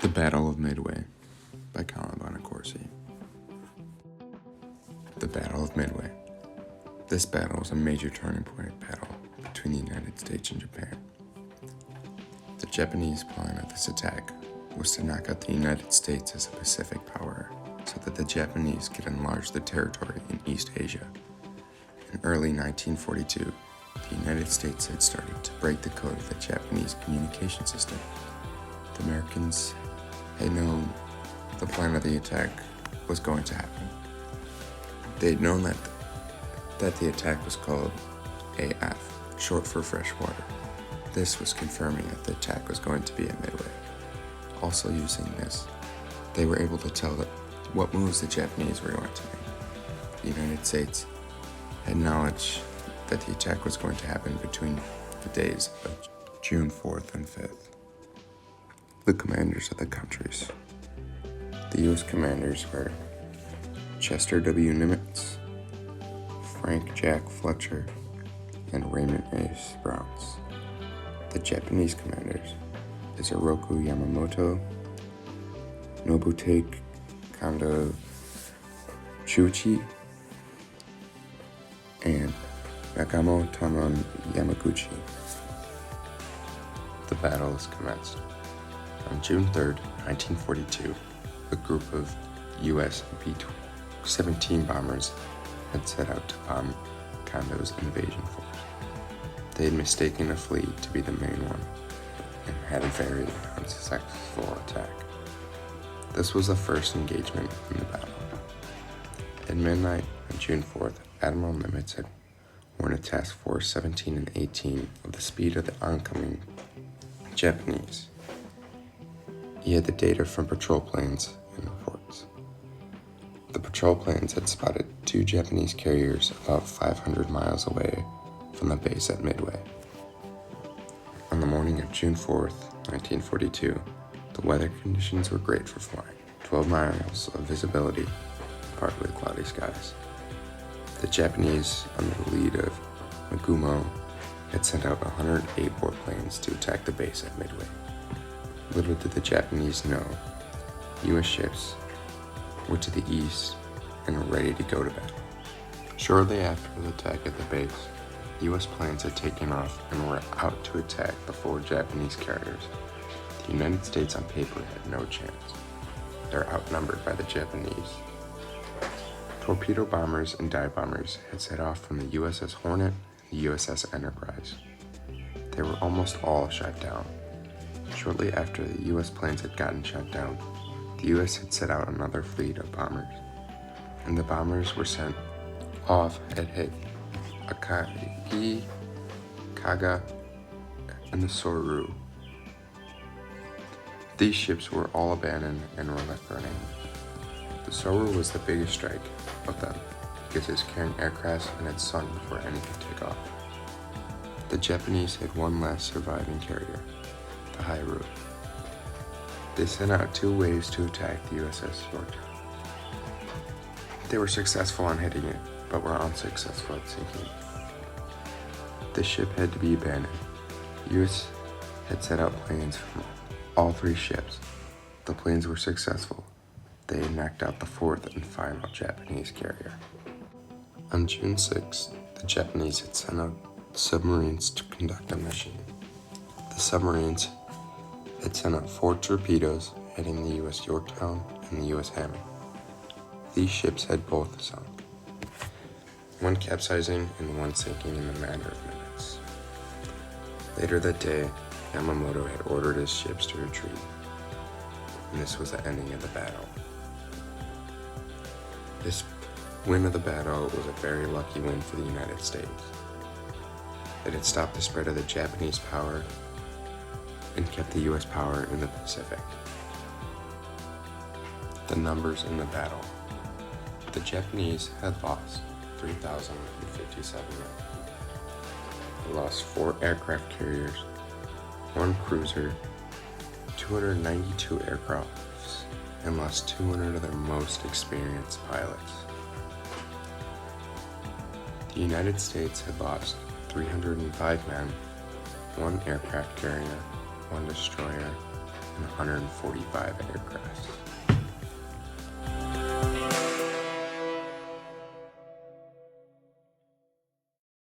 The Battle of Midway by Colin Bonacorsi. The Battle of Midway. This battle was a major turning point battle between the United States and Japan. The Japanese plan of this attack was to knock out the United States as a Pacific power so that the Japanese could enlarge their territory in East Asia. In early 1942, the United States had started to break the code of the Japanese communication system. The Americans had known the plan of the attack was going to happen. They had known that the attack was called AF, short for freshwater. This was confirming that the attack was going to be at Midway. Also using this, they were able to tell what moves the Japanese were going to make. The United States had knowledge that the attack was going to happen between the days of June 4th and 5th. The commanders of the countries. The U.S. commanders were Chester W. Nimitz, Frank Jack Fletcher, and Raymond A. Browns. The Japanese commanders is Oroku Yamamoto, Nobutake Kondo Chuchi, and Nagamo Tamon Yamaguchi. The battle is commenced. On June 3, 1942, a group of U.S. B-17 bombers had set out to bomb Kondo's invasion force. They had mistaken a fleet to be the main one and had a very unsuccessful attack. This was the first engagement in the battle. At midnight on June 4th, Admiral Nimitz had warned Task Force 17 and 18 of the speed of the oncoming Japanese. He had the data from patrol planes and reports. The patrol planes had spotted 2 Japanese carriers about 500 miles away from the base at Midway. On the morning of June 4th, 1942, the weather conditions were great for flying. 12 miles of visibility, partly cloudy skies. The Japanese, under the lead of Nagumo, had sent out 108 warplanes to attack the base at Midway. Little did the Japanese know, U.S. ships were to the east and were ready to go to battle. Shortly after the attack at the base, U.S. planes had taken off and were out to attack the 4 Japanese carriers. The United States on paper had no chance. They were outnumbered by the Japanese. Torpedo bombers and dive bombers had set off from the USS Hornet and the USS Enterprise. They were almost all shot down. Shortly after the U.S. planes had gotten shot down, the U.S. had set out another fleet of bombers, and the bombers were sent off had hit Akagi, Kaga, and the Soru. These ships were all abandoned and were left burning. The Soru was the biggest strike of them because it was carrying aircraft and had sunk before any could take off. The Japanese had one last surviving carrier, the Hairu. They sent out 2 waves to attack the USS Yorktown. They were successful on hitting it, but were unsuccessful at sinking. The ship had to be abandoned. The US had sent out planes from all 3 ships. The planes were successful. They had knocked out the 4th and final Japanese carrier. On June 6th, the Japanese had sent out submarines to conduct a mission. The submarines had sent out 4 torpedoes hitting the U.S. Yorktown and the U.S. Hammer. These ships had both sunk, one capsizing and one sinking in a matter of minutes. Later that day, Yamamoto had ordered his ships to retreat, and this was the ending of the battle. This win of the battle was a very lucky win for the United States. It had stopped the spread of the Japanese power and kept the U.S. power in the Pacific. The numbers in the battle. The Japanese had lost 3,057 men. They lost 4 aircraft carriers, 1 cruiser, 292 aircrafts, and lost 200 of their most experienced pilots. The United States had lost 305 men, 1 aircraft carrier, 1 destroyer, and 145 aircraft.